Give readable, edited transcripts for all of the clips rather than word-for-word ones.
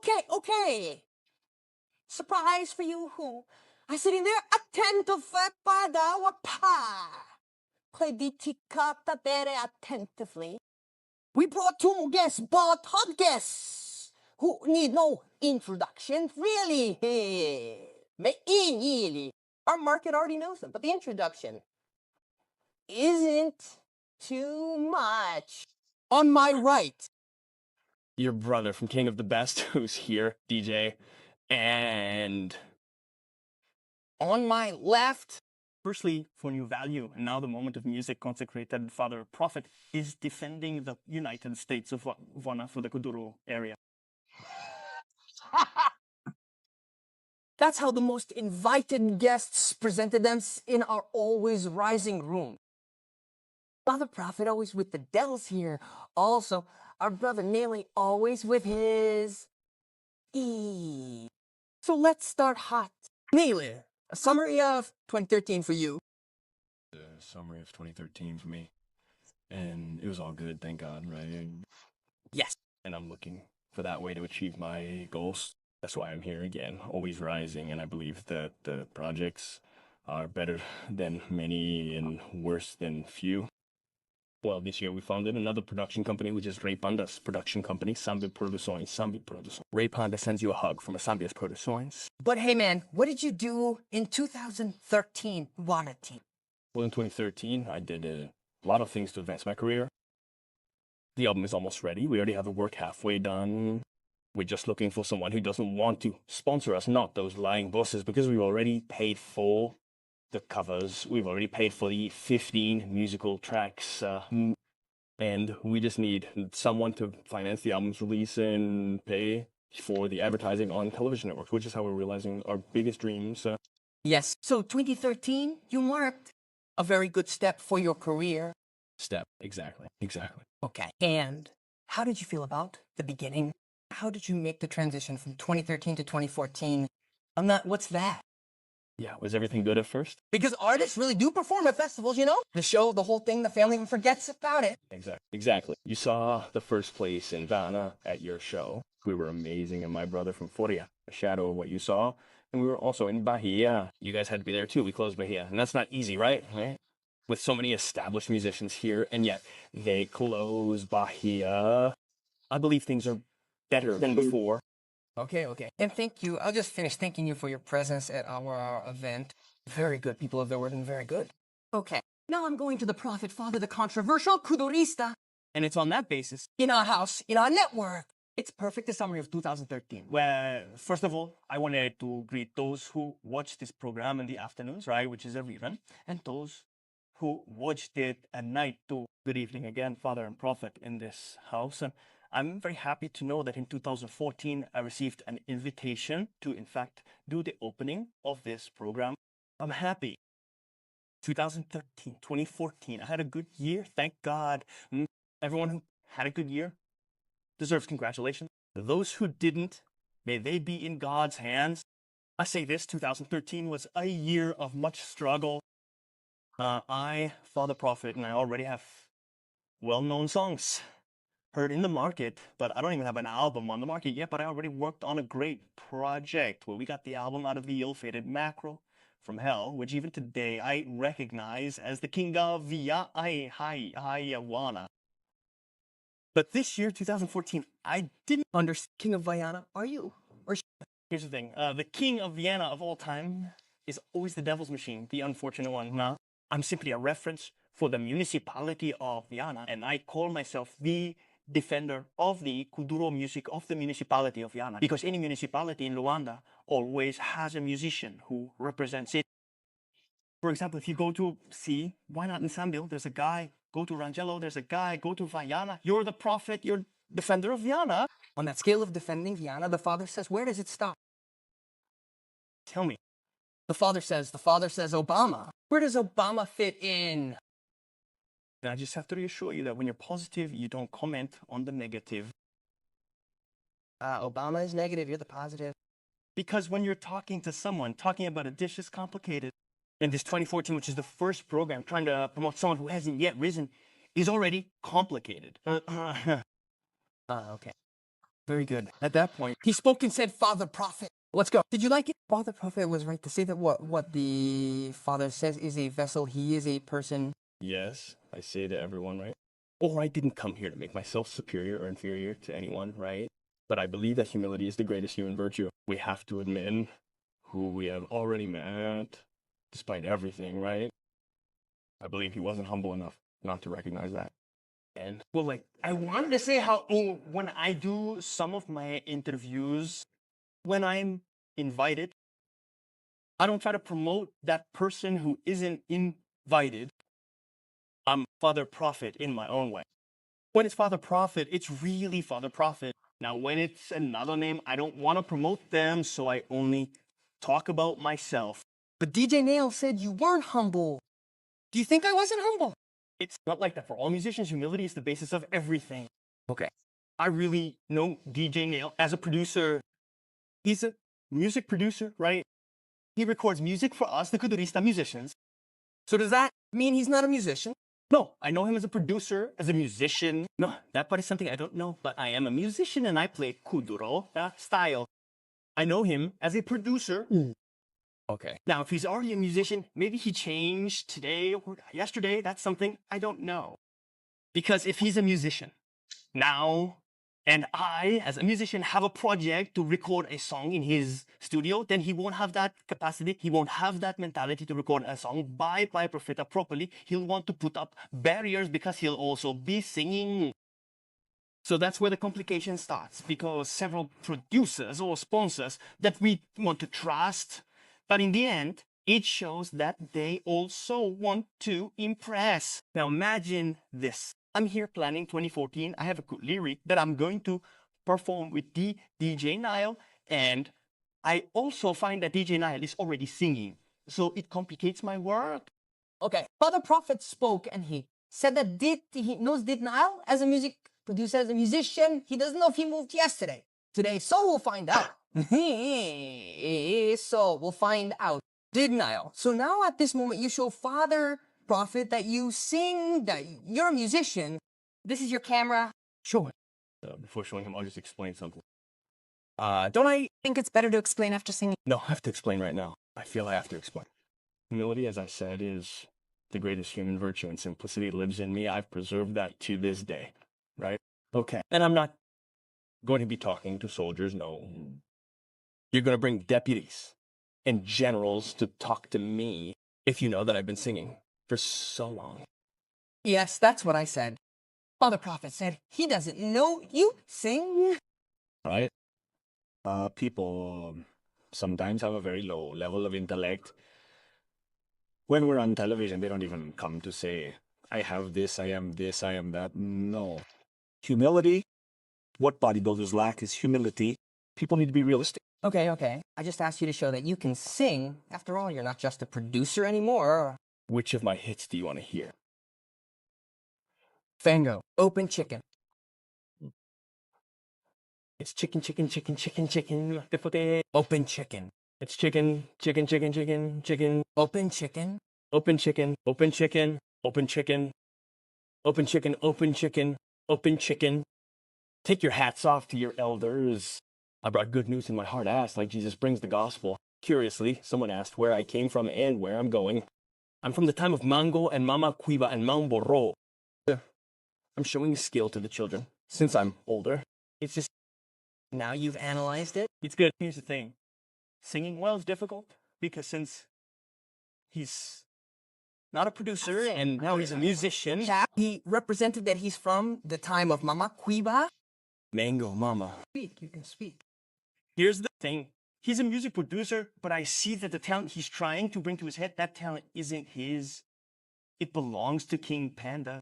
Okay. Surprise for you who are sitting there attentive pada wapa. Crediticata very attentively. We brought two more guests, but hot guests who need no introduction, really. Our market already knows them, but the introduction isn't too much. On my right, your brother from King of the Best, who's here, DJ, and on my left, firstly, for new value, and now the moment of music consecrated Father Prophet is defending the United States of Vana for the Kuduro area. That's how the most invited guests presented them in our always rising room. Father Prophet always with the Dells here. Also, our brother Naile always with his E. So let's start hot. Naile, a summary of 2013 for you. The summary of 2013 for me. And it was all good, thank God, right? Yes. And I'm looking for that way to achieve my goals. That's why I'm here again, always rising. And I believe that the projects are better than many and worse than few. Well, this year we founded another production company, which is Panda's production company, Sempre, produção, produção. Panda sends you a hug from a Sambia's produções. But hey man, what did you do in 2013, Wanati? Well, in 2013, I did a lot of things to advance my career. The album is almost ready. We already have the work halfway done. We're just looking for someone who doesn't want to sponsor us, not those lying bosses, because we've already paid for the covers. We've already paid for the 15 musical tracks. And we just need someone to finance the album's release and pay for the advertising on television networks, which is how we're realizing our biggest dreams. Yes. So 2013, you marked a very good step for your career. Step. Exactly. Okay. And how did you feel about the beginning? How did you make the transition from 2013 to 2014? What's that? Yeah, was everything good at first? Because artists really do perform at festivals, you know? The show, the whole thing, the family even forgets about it. Exactly. You saw the first place in Vana at your show. We were amazing, and my brother from Foria, a shadow of what you saw. And we were also in Bahia. You guys had to be there too. We closed Bahia. And that's not easy, right? With so many established musicians here, and yet they close Bahia. I believe things are better than before. Okay. And thank you. I'll just finish thanking you for your presence at our event. Very good. People of the word and very good. Okay. Now I'm going to the Prophet Father, the controversial Kudurista. And it's on that basis, In our house, in our network. it's perfect the summary of 2013. Well, first of all, I wanted to greet those who watch this program in the afternoons, right, which is a rerun, and those who watched it at night too. Good evening again, Father and Prophet in this house. And I'm very happy to know that in 2014, I received an invitation to, in fact, do the opening of this program. I'm happy. 2013, 2014, I had a good year, thank God. Everyone who had a good year deserves congratulations. Those who didn't, may they be in God's hands. I say this, 2013 was a year of much struggle. I, Father Prophet, and I already have well-known songs heard in the market, but I don't even have an album on the market yet, but I already worked on a great project where we got the album out of the ill-fated macro from hell, which even today I recognize as the king of Vayana. But this year, 2014, I didn't understand. King of Vayana, are you? Or Here's the thing. The king of Vienna of all time is always the devil's machine, the unfortunate one. Nah, I'm simply a reference for the municipality of Vienna, and I call myself the defender of the Kuduro music of the municipality of Vienna, because any municipality in Luanda always has a musician who represents it. For example, if you go to why not in Sambil, there's a guy. Go to Rangelo, there's a guy. Go to Vayana, you're the prophet, you're defender of Vienna. on that scale of defending Vienna, the Father says, where does it stop? Tell me. The Father says Obama. Where does Obama fit in? And I just have to reassure you that when you're positive, you don't comment on the negative. Obama is negative, you're the positive. Because when you're talking to someone, talking about a dish is complicated. And this 2014, which is the first program trying to promote someone who hasn't yet risen, is already complicated. Okay. Very good. At that point, He spoke and said, Father Prophet. let's go. Did you like it? Father Prophet was right to say that what the Father says is a vessel. He is a person. Yes, I say to everyone, right? Or I didn't come here to make myself superior or inferior to anyone, right? But I believe that humility is the greatest human virtue. We have to admit who we have already met, despite everything, right? I believe he wasn't humble enough not to recognize that. And Well, like, I wanted to say how when I do some of my interviews, when I'm invited, I don't try to promote that person who isn't invited. I'm Father Prophet in my own way. When it's Father Prophet, it's really Father Prophet. Now, when it's another name, I don't want to promote them, so I only talk about myself. But DJ Naile said you weren't humble. Do you think I wasn't humble? It's not like that. For all musicians, humility is the basis of everything. Okay. I really know DJ Naile as a producer. He's a music producer, right? He records music for us, the Kudurista musicians. So does that mean he's not a musician? No, I know him as a producer, as a musician. No, that part is something I don't know, but I am a musician and I play Kuduro style. I know him as a producer. Okay. Now, if he's already a musician, maybe he changed today or yesterday. That's something I don't know. Because if he's a musician now, and I, as a musician, have a project to record a song in his studio, then he won't have that capacity. He won't have that mentality to record a song by Profeta properly. He'll want to put up barriers because he'll also be singing. So that's where the complication starts, because several producers or sponsors that we want to trust, but in the end, it shows that they also want to impress. Now imagine this. I'm here planning 2014. I have a good lyric that I'm going to perform with the DJ Naile, and I also find that DJ Naile is already singing. So it complicates my work. Okay. Father Prophet spoke and he said that he knows Did Naile as a music producer, as a musician. He doesn't know if he moved yesterday. Today, so we'll find out. So we'll find out. Did Naile. So now at this moment, you show Father Prophet that you sing, that you're a musician. This is your camera. show it. Before showing him, I'll just explain something. Don't I think it's better to explain after singing? No, I have to explain right now. I feel I have to explain. Humility, as I said, is the greatest human virtue, and simplicity lives in me. I've preserved that to this day, right? Okay. And I'm not going to be talking to soldiers, no. You're going to bring deputies and generals to talk to me if you know that I've been singing for so long. Yes, that's what I said. Father Prophet said he doesn't know you sing. Right? People sometimes have a very low level of intellect. When we're on television, they don't even come to say, I have this, I am that. No. Humility, what bodybuilders lack is humility. People need to be realistic. Okay. I just asked you to show that you can sing. After all, you're not just a producer anymore. Which of my hits do you want to hear? Fango. Open chicken. It's chicken. Open chicken. It's chicken. Open chicken. Open chicken. Open chicken. Open chicken. Take your hats off to your elders. I brought good news in my hard ass like Jesus brings the gospel. Curiously, someone asked where I came from and where I'm going. I'm from the time of Mango and Mama Cuiva and Maumborro. I'm showing skill to the children since I'm older. It's just, Now you've analyzed it. It's good. Here's the thing. Singing well is difficult because since he's not a producer and now he's a musician. He represented that he's from the time of Mama Cuiva. Mango Mama. You can speak. Here's the thing. He's a music producer, but I see that the talent he's trying to bring to his head, that talent isn't his. It belongs to King Panda.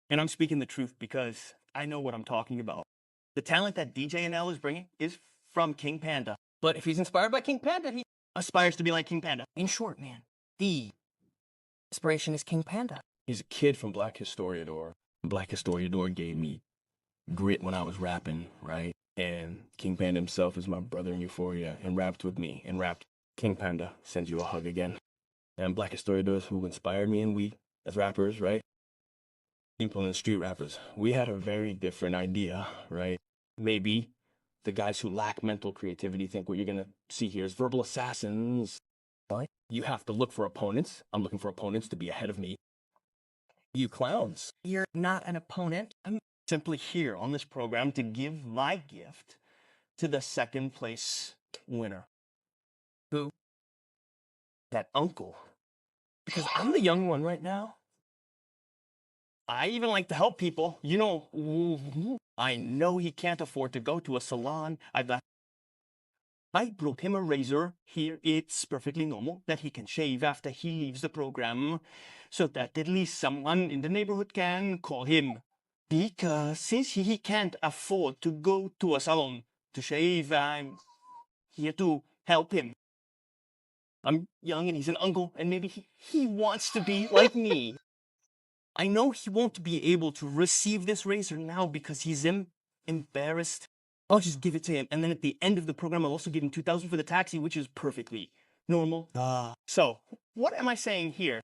And I'm speaking the truth because I know what I'm talking about. The talent that DJ NL is bringing is from King Panda. But if he's inspired by King Panda, he Aspires to be like King Panda. in short, man, the inspiration is King Panda. He's a kid from Black Historiador. Black Historiador gave me grit when I was rapping, right? And King Panda himself is my brother in Euphoria and rapped with me and rapped. King Panda sends you a hug again. And Black Historiador is who inspired me, and we, as rappers, right? People in the street rappers, we had a very different idea, right? Maybe The guys who lack mental creativity think what you're going to see here is verbal assassins. But you have to look for opponents. I'm looking for opponents to be ahead of me. You clowns. You're not an opponent. I'm simply here on this program to give my gift to the second place winner. Who? That uncle. Because I'm the young one right now. I even like to help people. You know, I know he can't afford to go to a salon. I brought him a razor. Here, it's perfectly normal that he can shave after he leaves the program, so that at least someone in the neighborhood can call him. Because since he can't afford to go to a salon to shave, I'm here to help him. I'm young and he's an uncle, and maybe he wants to be like me. I know he won't be able to receive this razor now because he's embarrassed. I'll just give it to him, and then at the end of the program, I'll also give him $2,000 for the taxi, which is perfectly normal. So, what am I saying here?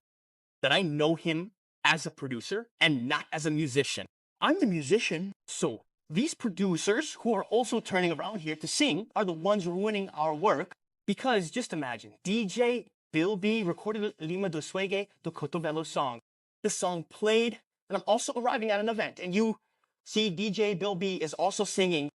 That I know him as a producer and not as a musician. I'm the musician, so these producers who are also turning around here to sing are the ones ruining our work. Because just imagine, DJ Bill B recorded Lima do Suegue do Cotovelo song. The song played, and I'm also arriving at an event, and you see DJ Bill B is also singing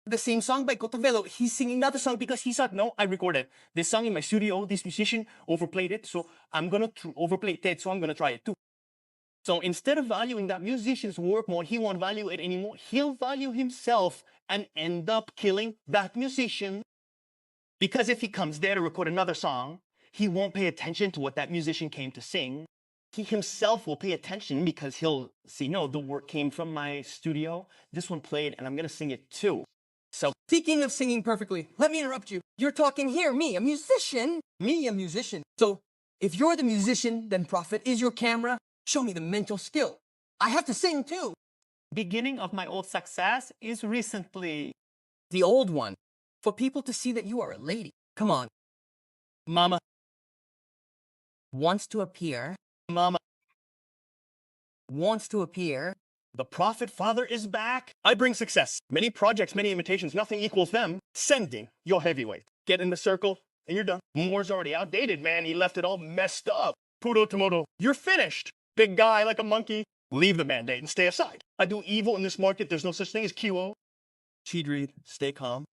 the same song by Cotovelo. He's singing another song because he thought, no, I recorded this song in my studio. This musician overplayed it, so I'm gonna overplay it, so I'm gonna try it too. So instead of valuing that musician's work more, he won't value it anymore. He'll value himself and end up killing that musician. Because if he comes there to record another song, he won't pay attention to what that musician came to sing. He himself will pay attention because he'll see, no, the work came from my studio. This one played, and I'm gonna sing it too. So, Speaking of singing perfectly, let me interrupt you. You're talking here, me, a musician. Me, a musician. So, if you're the musician, then Prophet is your camera. Show me the mental skill. I have to sing too. beginning of my old success is recently. The old one. For people to see that you are a lady. Come on. Mama, Wants to appear. mama, Wants to appear. the Prophet Father is back. I bring success. Many projects, many imitations, nothing equals them. Sending your heavyweight. Get in the circle, and you're done. Moore's already outdated, man. He left it all messed up. Puto tomato, you're finished. Big guy like a monkey. Leave the mandate and stay aside. I do evil in this market. There's no such thing as QO. Cheat read, stay calm.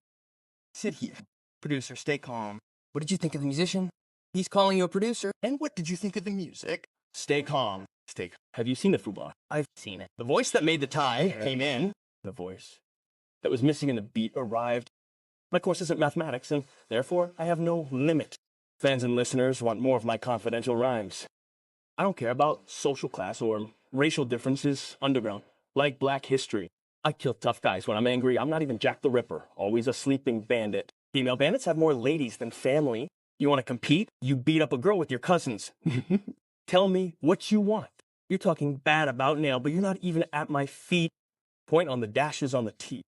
Sit here. Producer, stay calm. What did you think of the musician? He's calling you a producer. And what did you think of the music? Stay calm. Stay calm. Have you seen the Fuba? I've seen it. The voice that made the tie came in. The voice that was missing in the beat arrived. My course isn't mathematics, and therefore I have no limit. Fans and listeners want more of my confidential rhymes. I don't care about social class or racial differences underground, like Black history. I kill tough guys when I'm angry. I'm not even Jack the Ripper, always a sleeping bandit. Female bandits have more ladies than family. You want to compete? You beat up a girl with your cousins. Tell me what you want. You're talking bad about Naile, but you're not even at my feet. Point on the dashes on the T.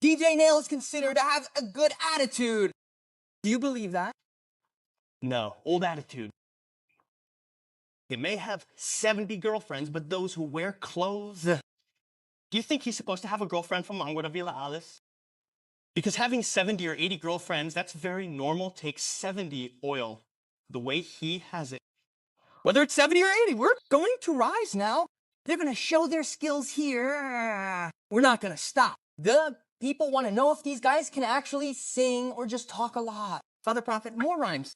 DJ Naile is considered to have a good attitude. Do you believe that? No, old attitude. He may have 70 girlfriends, but those who wear clothes. Do you think he's supposed to have a girlfriend from Mangueira Villa Alice? Because having 70 or 80 girlfriends, that's very normal. Takes 70 oil. The way he has it. Whether it's 70 or 80, we're going to rise now. They're going to show their skills here. We're not going to stop. The people want to know if these guys can actually sing or just talk a lot. Father Prophet, more rhymes.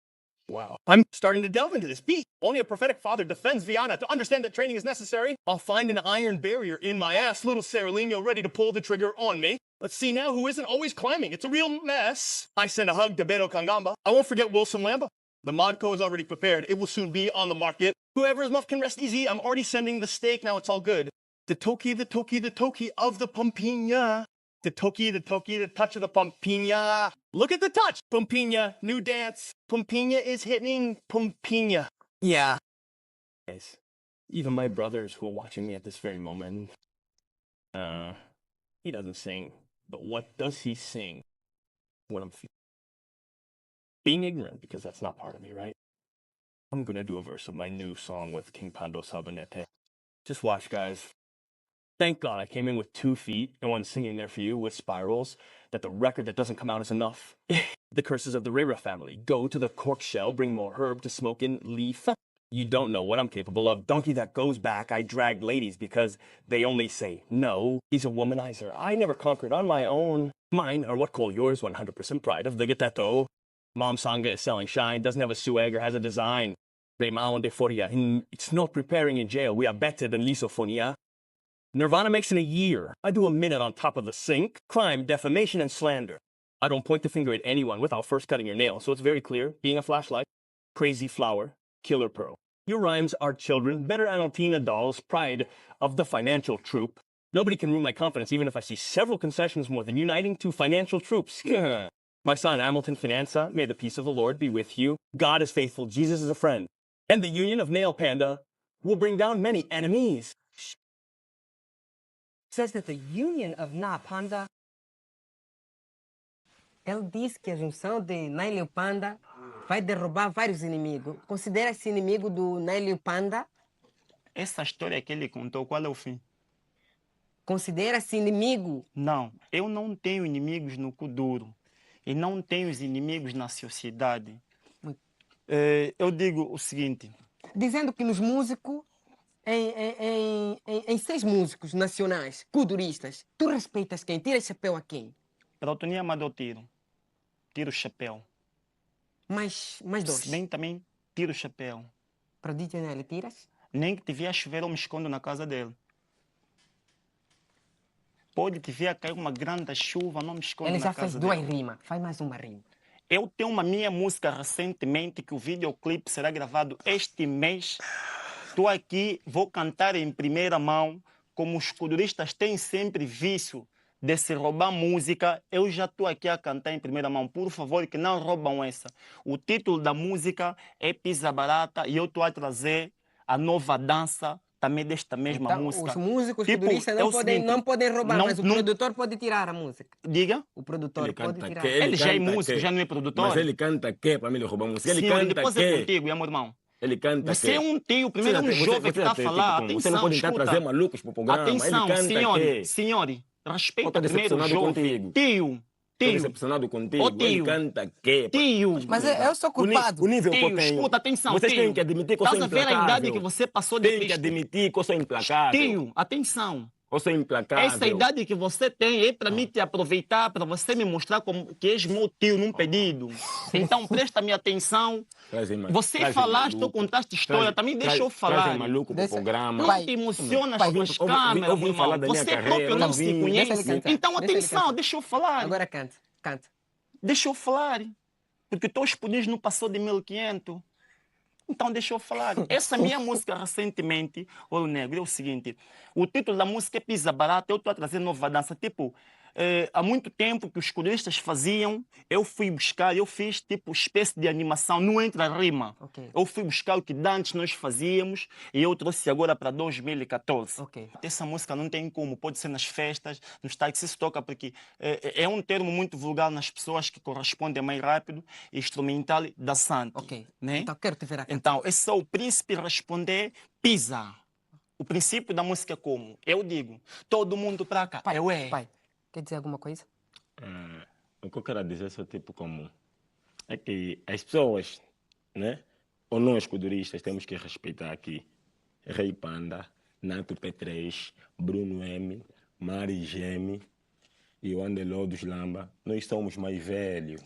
Wow. I'm starting to delve into this beat. Only a prophetic father defends Viana. To understand that training is necessary, I'll find an iron barrier in my ass. Little Saralino ready to pull the trigger on me. Let's see now who isn't always climbing. It's a real mess. I send a hug to Beto Kangamba. I won't forget Wilson Lamba. The Modco is already prepared. It will soon be on the market. Whoever is muff can rest easy. I'm already sending the steak. Now it's all good. The toki of the Pompina. The toki, the touch of the Pompina. Look at the touch. Pompina, new dance. Pompina is hitting Pompina. Yeah. Guys, even my brothers who are watching me at this very moment, he doesn't sing. But what does he sing? What I'm feeling. Being ignorant, because that's not part of me, right? I'm gonna do a verse of my new song with King Pando Sabanete. Just watch, guys. Thank God I came in with 2 feet and one singing there for you with spirals, that the record that doesn't come out is enough. The curses of the Rera family. Go to the cork shell, bring more herb to smoke in leaf. You don't know what I'm capable of. Donkey that goes back, I dragged ladies because they only say no. He's a womanizer. I never conquered on my own. Mine are what call yours 100% pride of the Gateto. Mom Sangha is selling shine, doesn't have a swag or has a design. It's not preparing in jail. We are better than lisophonia. Nirvana makes in a year. I do a minute on top of the sink. Crime, defamation, and slander. I don't point the finger at anyone without first cutting your nail, so it's very clear. Being a flashlight, crazy flower, killer pearl. Your rhymes are children, better Analtina dolls, pride of the financial troop. Nobody can ruin my confidence even if I see several concessions more than uniting two financial troops. My son, Hamilton Finanza, may the peace of the Lord be with you. God is faithful, Jesus is a friend. And the union of Nail Panda will bring down many enemies. Says that the union of Na Panda. Ele diz que a junção de Naile e Panda vai derrubar vários inimigos. Considera esse inimigo do Naile e Panda? Essa história que ele contou, qual é o fim? Considera-se inimigo? Não, eu não tenho inimigos no Kuduro. E não tenho os inimigos na sociedade. Eu digo o seguinte. Dizendo que nos músicos, em 6 músicos nacionais, kuduristas, tu respeitas quem? Tira chapéu a quem? Para o Tony Amador tiro o chapéu. Mais 2? Nem também tiro o chapéu. Para o DJ Naile, tiras? Nem que tiver a chover, eu me escondo na casa dele. Pode tiver cair uma grande chuva, não me escondo na casa dele. Ele já fez 2 rimas, faz mais uma rima. Eu tenho uma minha música recentemente que o videoclipe será gravado este mês. Estou aqui, vou cantar em primeira mão, como os kuduristas têm sempre vício de se roubar música. Eu já estou aqui a cantar em primeira mão. Por favor, que não roubam essa. O título da música é Pisa Barata e eu estou a trazer a nova dança também desta mesma então, música. Os músicos kuduristas não podem roubar, mas o produtor pode tirar a música. Diga? O produtor pode tirar. Ele já é músico, já não é produtor. Mas ele canta quê para me roubar música? Ele Senhor, canta depois quê? é contigo, meu irmão. Ele canta Você é um tio, primeiro é um jovem que está a falar. Atenção, você não pode tentar trazer malucos para o programa. Atenção, ele canta senhor, respeita primeiro o decepcionado jovem. Contigo. Estou decepcionado contigo. Ele canta quê? Tio. Mas eu sou culpado. O nível que eu Tio, tenho. escuta, atenção, Vocês tio. têm que admitir que eu sou implacável. Estás a ver a idade que você passou de Tem que admitir que eu sou implacável. Tio, atenção. Eu sou implacável. Essa idade que você tem é para mim te aproveitar, para você me mostrar como que és meu tio num pedido. Então presta-me atenção. Você falaste, tu contaste história, também deixa eu falar. Maluco pro programa. Não te emociona as tuas câmeras, irmão. Você próprio não se conhece. Então atenção, deixa eu falar. Agora canta. Deixa eu falar. Porque teus poderes não passou de 1500. Então deixa eu falar. Essa minha música recentemente, Olho Negro, é o seguinte. O título da música é Pisa Barata. Eu estou a trazer nova dança. Tipo, há muito tempo que os kuduristas faziam, eu fiz tipo espécie de animação, não entra rima. Okay. Eu fui buscar o que antes nós fazíamos e eu trouxe agora para 2014. Okay. Essa música não tem como, pode ser nas festas, nos táxis se toca, porque é um termo muito vulgar nas pessoas que corresponde mais rápido, instrumental e dançante. Ok, né? Então quero te ver aqui. Então, esse é só o príncipe responder, pisa. O princípio da música é como? Eu digo, todo mundo para cá. Pai, quer dizer alguma coisa? O que eu quero dizer é só tipo como... É que as pessoas, né? Ou nós, kuduristas, temos que respeitar aqui Rei Panda, Nato P3, Bruno M, Mari Gemi e o Andeló dos Lamba. Nós somos mais velhos.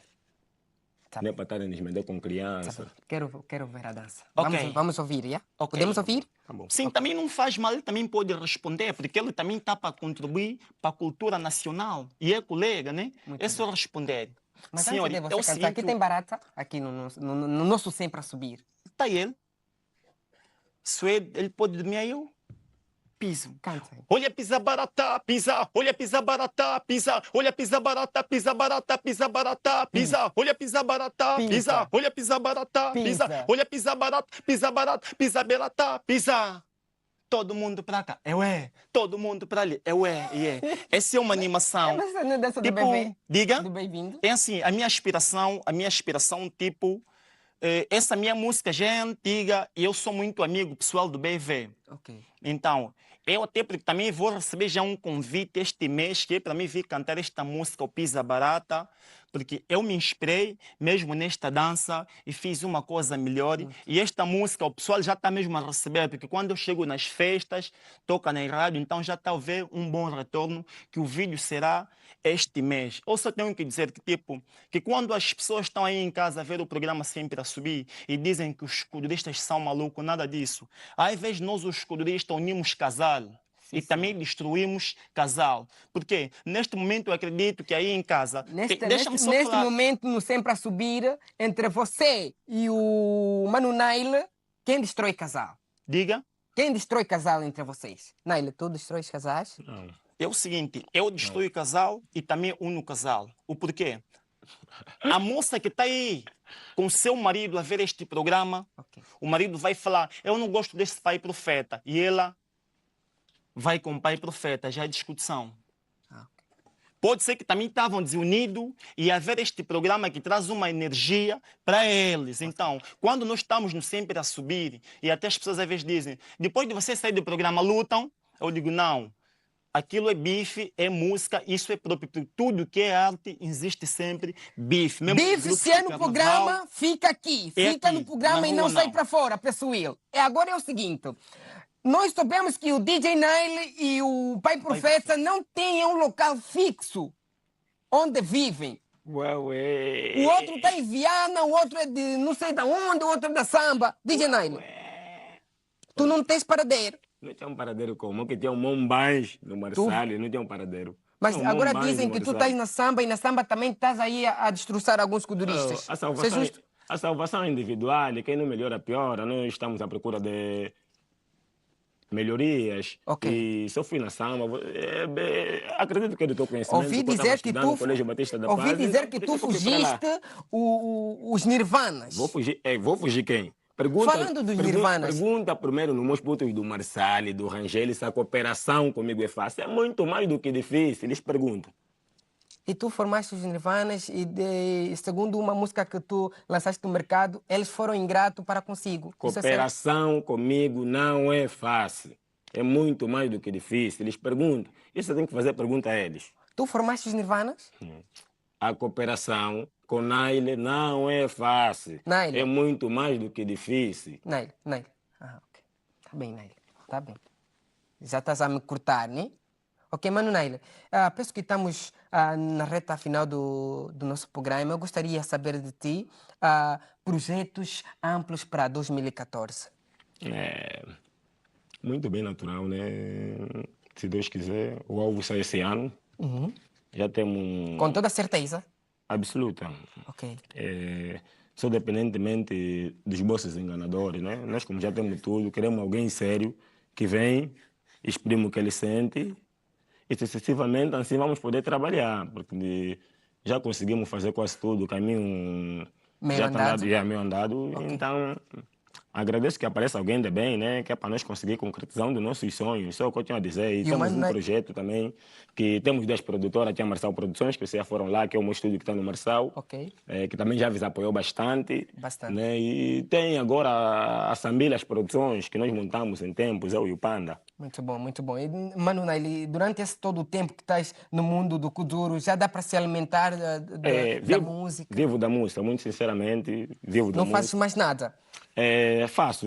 Tá. Não é para estarem nos meter com criança. Tá. Quero ver a dança. Okay. Vamos ouvir, já? Okay. Podemos ouvir? Tá bom. Sim, também não faz mal, ele também pode responder, porque ele também está para contribuir para a cultura nacional. E é colega, né? Muito é só responder. Mas senhor, antes de você é o cantar, seguinte, aqui tem barata, aqui no nosso Sempre a subir. Está ele. Ele pode dormir aí, eu piso. Canta. Olha pisa barata, pisa. Olha pisa barata, pisa. Olha pisa barata, pisa barata, pisa barata, pisa. Olha pisa barata, pisa. Olha pisa barata, pisa. Olha pisa barata, pisa barata, pisa. Todo mundo para cá. Todo mundo para ali. Essa é uma animação. Mas não é dessa do tipo, bebê? diga? Do bem-vindo? É assim, a minha aspiração, tipo, essa minha música já é antiga e eu sou muito amigo pessoal do BV. Ok. Então, Eu até porque também vou receber já um convite este mês, que é para mim vir cantar esta música, o Pisa Barata, porque eu me inspirei mesmo nesta dança e fiz uma coisa melhor. E esta música o pessoal já está mesmo a receber, porque quando eu chego nas festas, toca na rádio, então já está a ver um bom retorno, que o vídeo será este mês. Eu só tenho que dizer que, tipo, que quando as pessoas estão aí em casa a ver o programa Sempre a Subir e dizem que os escuduristas são malucos, nada disso. Ao invés de nós, os escuduristas, unimos casal. E também destruímos casal. Porque neste momento eu acredito que aí em casa. Deixa-me só Neste falar. momento, no Sempre a Subir, entre você e o Mano Naile, quem destrói casal? Diga. Quem destrói casal entre vocês? Naile, tu destróis casais? Não. É o seguinte, eu destruo o casal e também uno o casal. O porquê? A moça que está aí com o seu marido a ver este programa, o marido vai falar, eu não gosto desse pai profeta. E ela vai com o pai profeta, já é discussão. Pode ser que também estavam desunidos e haver este programa que traz uma energia para eles. Então, quando nós estamos no Sempre a Subir, e até as pessoas às vezes dizem, depois de você sair do programa, lutam? Eu digo, não. Aquilo é bife, é música, isso é próprio. Tudo que é arte existe sempre bife. Bife, se é no programa, fica aqui. Fica no programa e não sai para fora, pessoal. E agora é o seguinte. Nós sabemos que o DJ Naile e o Pai Profeta não têm um local fixo onde vivem. Ué. O outro está em Viana, o outro é de não sei de onde, o outro é da samba. DJ Naile, tu não tens paradeiro. Não tem um paradeiro como? Que tem um Mombais no Marçal, não tem um paradeiro. Mas Tem um agora Mombais dizem no que tu Marçal. estás na samba e na samba também estás aí a destroçar alguns coduristas. A Isso é salvação, justo? a salvação é individual, e quem não melhora piora. Nós estamos à procura de melhorias. Ok. E se eu fui na samba, acredito que é do teu conhecimento. Ouvi porque eu dizer estava que estudando tu, no Colégio Batista da ouvi Paz, dizer então, que por tu isso eu fui para lá. fugiste os Nirvanas. Vou fugir quem? Pergunta, Falando dos Nirvanas. Pergunta primeiro nos meus putos do Marçal, do Rangel, se a cooperação comigo é fácil. É muito mais do que difícil, eles perguntam. E tu formaste os Nirvanas e, segundo uma música que tu lançaste no mercado, eles foram ingratos para consigo. Isso é certo? Cooperação comigo não é fácil. É muito mais do que difícil. Eles perguntam. Isso eu tenho que fazer pergunta a eles. Tu formaste os Nirvanas? A cooperação com Naile não é fácil. Naile. É muito mais do que difícil. Naile. Ah, ok. Tá bem, Naile. Tá bem. Já estás a me cortar, né? Ok, Mano Naile, penso que estamos na reta final do nosso programa. Eu gostaria de saber de ti projetos amplos para 2014. É muito bem natural, né? Se Deus quiser, o alvo sai esse ano. Já temos... Com toda certeza? Absoluta. Ok. Só dependentemente dos bolsos enganadores, né? Nós, como já temos tudo, queremos alguém sério que vem, exprime o que ele sente e sucessivamente assim vamos poder trabalhar, porque já conseguimos fazer quase tudo, o caminho Meio já andado. está meio andado, Ok. então agradeço que apareça alguém de bem, né? Que é para nós conseguir concretizar um dos nossos sonhos. Só o que eu tinha a dizer. E temos um projeto também, que temos 10 produtoras, aqui a Marçal Produções, que vocês já foram lá, que é o meu estúdio que está no Marçal. Ok. Que também já vos apoiou bastante. Bastante. Né? E tem agora a Sambilhas Produções, que nós montamos em tempos, eu e o Panda. Muito bom, muito bom. E, Mano Naile, durante esse todo o tempo que estás no mundo do Kuduro, já dá para se alimentar da música? Vivo da música, muito sinceramente, vivo da música. Não fazes mais nada? Faço,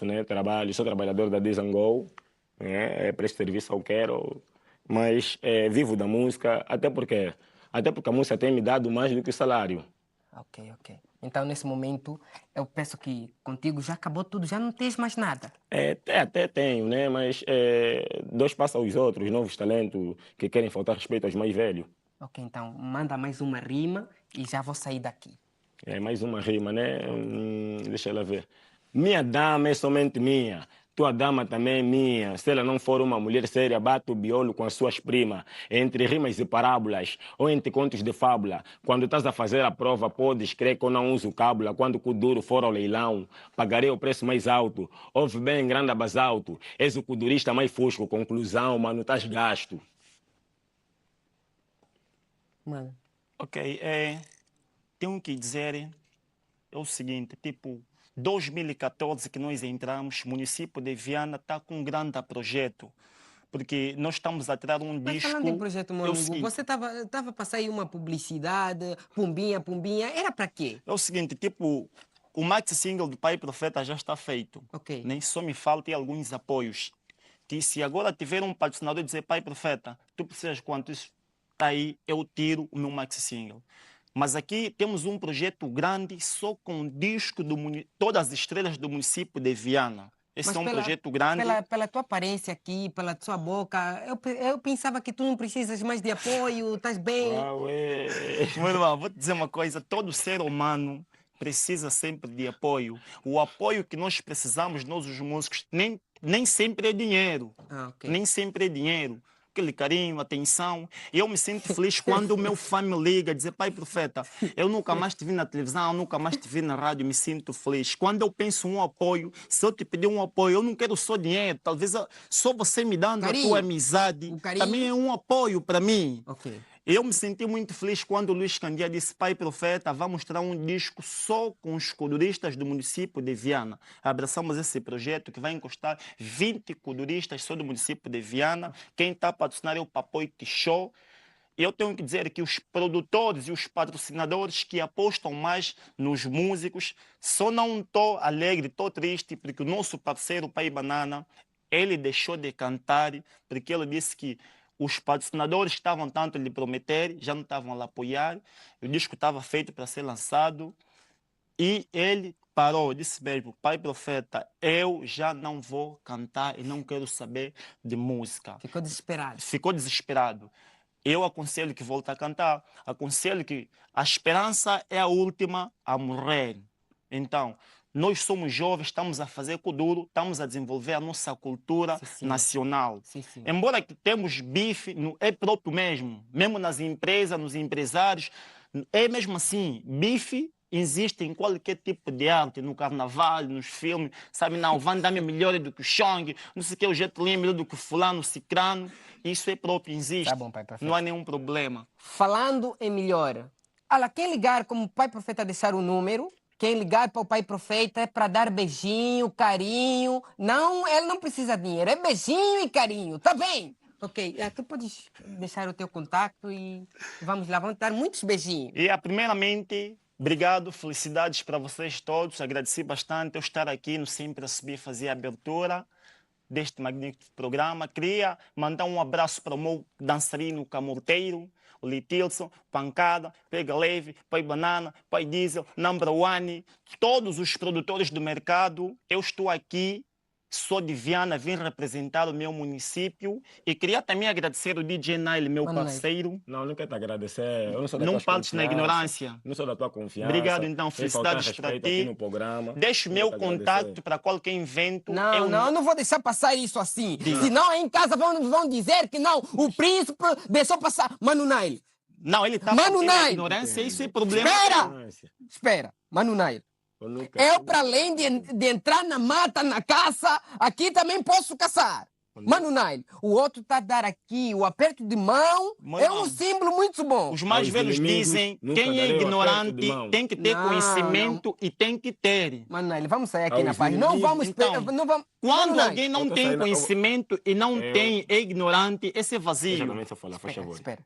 né? Trabalho, sou trabalhador da Dizangol, né? Presto serviço ao quero, mas vivo da música, até porque a música tem me dado mais do que o salário. Ok. Então, nesse momento, eu penso que contigo já acabou tudo, já não tens mais nada. Até tenho, né? Mas dois passam aos outros, novos talentos que querem faltar respeito aos mais velhos. Ok, então, manda mais uma rima e já vou sair daqui. Mais uma rima, né? Deixa ela ver. Minha dama é somente minha. Tua dama também é minha. Se ela não for uma mulher séria, bate o biolo com as suas primas. Entre rimas e parábolas, ou entre contos de fábula. Quando estás a fazer a prova, podes crer que eu não uso cábula. Quando o Kuduro for ao leilão, pagarei o preço mais alto. Ouve bem, grande basalto. És o kudurista mais fosco. Conclusão, mano, estás gasto. Mano. Ok, tenho que dizer o seguinte, tipo, 2014 que nós entramos, o município de Viana está com um grande projeto. porque nós estamos a tirar um Mas disco... falando em projeto, meu é o amigo, seguinte, você estava a passar aí uma publicidade, pumbinha, era para quê? é o seguinte, tipo, o maxi single do Pai Profeta já está feito. Ok. Nem só me faltam alguns apoios. Que se agora tiver um patrocinador e dizer, Pai Profeta, tu precisas quanto isso está aí, eu tiro o meu maxi single. Mas aqui temos um projeto grande só com disco todas as estrelas do município de Viana. Esse Mas é um projeto grande. Pela tua aparência aqui, pela tua boca, eu pensava que tu não precisas mais de apoio, estás bem. Ué. Meu irmão, vou te dizer uma coisa, todo ser humano precisa sempre de apoio. O apoio que nós precisamos, nós os músicos, nem sempre é dinheiro. Ah, ok. Nem sempre é dinheiro. Aquele carinho, atenção. Eu me sinto feliz quando o meu fã me liga, dizer, Pai Profeta, eu nunca mais te vi na televisão, eu nunca mais te vi na rádio, me sinto feliz. Quando eu penso um apoio, se eu te pedir um apoio, eu não quero só dinheiro, talvez só você me dando a tua amizade, O carinho. também é um apoio para mim. Ok. Eu me senti muito feliz quando o Luís Candia disse, Pai Profeta, vamos tirar um disco só com os coduristas do município de Viana. Abraçamos esse projeto que vai encostar 20 coduristas só do município de Viana. Quem está a patrocinar é o Papoite Show. E eu tenho que dizer que os produtores e os patrocinadores que apostam mais nos músicos, só não estou alegre, estou triste, porque o nosso parceiro, Pai Banana, ele deixou de cantar, porque ele disse que os patrocinadores que estavam tanto a lhe prometer, já não estavam a lhe apoiar, o disco estava feito para ser lançado, e ele parou, disse mesmo, Pai Profeta, eu já não vou cantar e não quero saber de música. Ficou desesperado. Ficou desesperado. Eu aconselho que volte a cantar, aconselho que a esperança é a última a morrer. Então, nós somos jovens, estamos a fazer kuduro, estamos a desenvolver a nossa cultura Sim. nacional. Sim. Embora que temos bife, é próprio mesmo nas empresas, nos empresários, é mesmo assim, bife existe em qualquer tipo de arte, no carnaval, nos filmes, sabe, não, o Van Damme é melhor do que o Chong, não sei o que, o Jet Li é melhor do que o fulano, o cicrano, isso é próprio, existe, Tá bom, Pai Profeta. não há nenhum problema. Falando em melhor, olha, quem ligar como Pai Profeta deixar o número, quem ligar para o Pai Profeta é para dar beijinho, carinho. Não, ele não precisa de dinheiro, é beijinho e carinho, tá bem? Ok, tu podes deixar o teu contato e vamos lá, vamos dar muitos beijinhos. E, primeiramente, obrigado, felicidades para vocês todos, agradeci bastante eu estar aqui no Sempre a Subir, fazer a abertura deste magnífico programa. Queria mandar um abraço para o meu dançarino camorteiro, o Litilson, Pancada, Pega Leve, Pai Banana, Pai Diesel, Number One, todos os produtores do mercado. Eu estou aqui, sou de Viana, vim representar o meu município e queria também agradecer o DJ Naile, meu parceiro. Não quero te agradecer. Eu não sou da Não tua partes na confiança. ignorância. Não sou da tua confiança. Obrigado, então. Sem faltar Felicidades para respeito ti. aqui no programa. Deixo o meu Quero te contato agradecer. para qualquer evento. Não, não vou deixar passar isso assim. Senão aí em casa vão dizer que não, o príncipe deixou passar. Mano Naile. Não, ele está Mano na Naile. ignorância, isso é problema. Espera, Mano Naile. Eu nunca- Eu, para além de entrar na mata, na caça, aqui também posso caçar. Mano Naile, o outro está a dar aqui o aperto de mão, Mano, é um símbolo muito bom. Os mais Aos velhos inimigos, dizem nunca quem é darei o ignorante aperto de mão. tem que ter Não, conhecimento e tem que ter. Mano Naile, vamos sair aqui Aos na paz. Não inimigos, vamos... então, não vamos... Quando Mano Naile, alguém não eu tô tem saindo- conhecimento e não eu- tem, é ignorante, esse é Deixa vazio. também só falar, faz favor. Espera.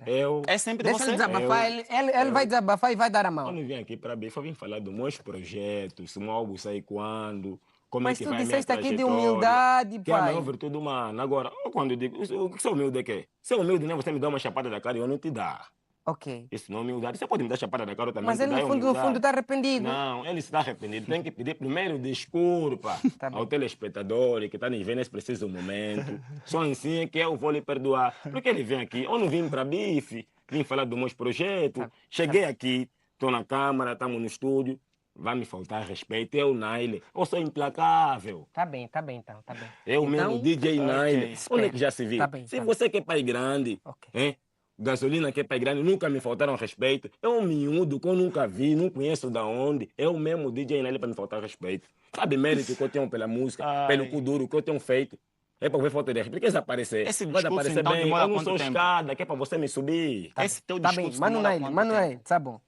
Eu É sempre Deixa ele você. desabafar, ele vai desabafar e vai dar a mão. não vim aqui para bife, eu vim falar dos meus projetos, se o meu álbum sai quando, como Mas é que tu vai a minha disseste aqui de trajetória, humildade, que é a pai. maior virtude humana. Agora, eu quando digo, o que ser humilde é que? Ser humilde não é você me dar uma chapada da cara e eu não te dar. Ok. Isso não é humildade. Você pode me dar chapada da cara, eu também Mas te ele dar, é no fundo humildade. está arrependido. Não, ele está arrependido. Tem que pedir primeiro desculpa Tá bem. ao telespectador que está nos vendo nesse preciso momento. Só assim é que eu vou lhe perdoar. Porque ele vem aqui, eu não vim para bife, vim falar dos meus projetos. Tá. Cheguei aqui, estou na câmara, estamos no estúdio. Vai me faltar respeito. Eu, Naile, eu sou implacável. Tá bem, então, tá bem. Eu mesmo, DJ Naile. Onde é que já se viu? Tá bem, Se tá você quer pai grande, Ok. hein? Gasolina que é pai grande, nunca me faltaram respeito. É um miúdo que eu nunca vi, não conheço da onde. Eu mesmo, DJ Naile, para me faltar respeito. Sabe mérito que eu tenho pela música, pelo kuduro que eu tenho feito? É para ver falta de respeito. Quer desaparecer? Esse Vai discurso, aparecer então, bem. demora Eu não quanto sou tempo? escada, que é para você me subir. Esse teu Tá discurso bem, Mano demora Naile, quanto Mano tempo? Naile, tá bom.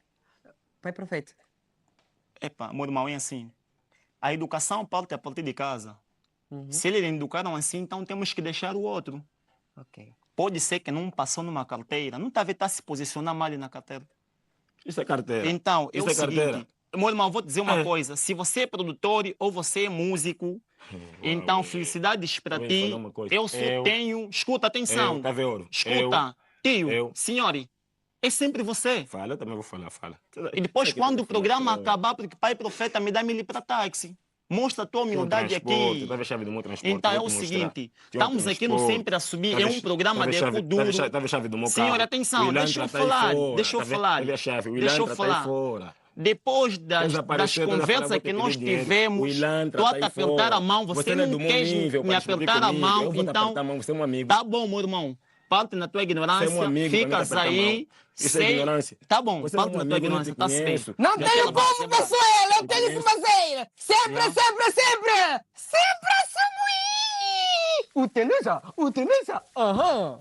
Pai Profeta. Epa, meu irmão, é assim. A educação parte a partir de casa. Se eles educaram assim, então temos que deixar o outro. Ok. Pode ser que não passou numa carteira. Não está a ver, está a se posicionar mal na carteira. Isso é carteira. Então, é Isso o é carteira. seguinte. Meu irmão, vou te dizer uma coisa. Se você é produtor ou você é músico, então felicidades para vou ti. falar uma coisa. Eu só tenho... Escuta, atenção. Cave Ouro. Escuta. Tio, eu. senhor, é sempre você. Fala, eu também vou falar, fala. E depois, Sei que quando eu o vou falar, programa fala. acabar, porque pai profeta me dá mil para táxi. Mostra a tua Tinha um humildade transporte, aqui. estava a chave do meu transporte. Então é vou o te mostrar. seguinte, Tinha um estamos aqui no transporte. Sempre a Subir, Tava é a um ch- programa tava a de chave- futuro. tava a chave do meu Senhor, carro. atenção, O deixa eu Ilantra tá aí falar, fora, deixa eu tá vendo? falar. Olha a chave, o Deixa eu Ilantra tá aí falar. fora. Depois das Desapareceu, toda conversas falar, que vou te nós pedir dinheiro. tivemos, O Ilantra tu tá a te aí apertar fora. a mão, você não é não do meu quer nível me para discutir apertar a comigo. mão, Eu vou te então... apertar a mão, você é um amigo. Tá bom, meu irmão. Parte na tua Você é ignorância, um amigo para me ficas apertar a aí. mão. Isso é ignorância. Tá bom, Você é parte um na tua amigo, eu não ignorância, te tá certo. conheço. Não Já tenho quero mais, como, já vai. pessoal! Eu tenho que fazer! Sempre, sempre, sempre! Sempre a subir! Utiliza, utiliza! Aham!